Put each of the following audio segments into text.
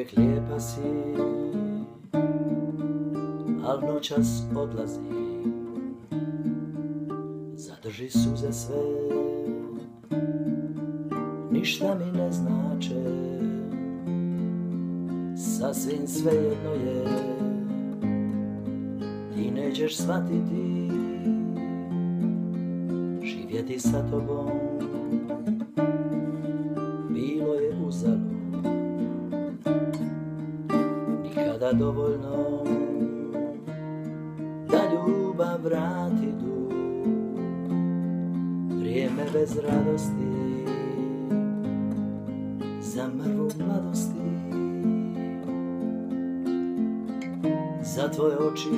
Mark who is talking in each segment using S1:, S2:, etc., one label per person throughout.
S1: uvijek lijepa si, al noćas odlazi. Zadrži suze sve, ništa mi ne znače, sasvim svejedno je, ti nećeš shvatiti, živjeti sa tobom bilo je uzalud, nikada dovoljno da ljubav vrati dug, vrijeme bez radosti za mrvu mladosti. Za tvoje oči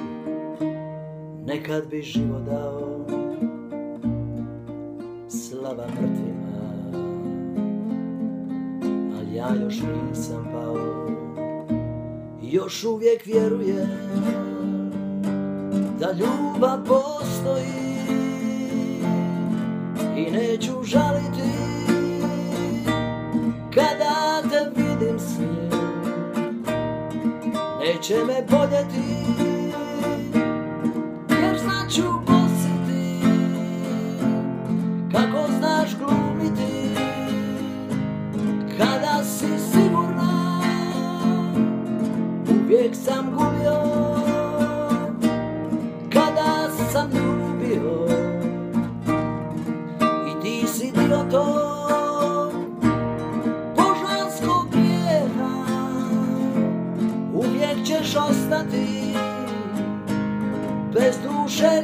S1: nekad bi život dao, slava mrtvima, al ja još nisam pao. Još uvijek vjerujem da ljubav postoji i neću žaliti kada te vidim s njim, neće me boljeti jer znaću posjeti kako znaš glumiti kada si sigurna. Uvijek sam gubio kada sam ljubio i ti si dio tog božanskog grijeha. Uvijek ćeš ostati bez duše.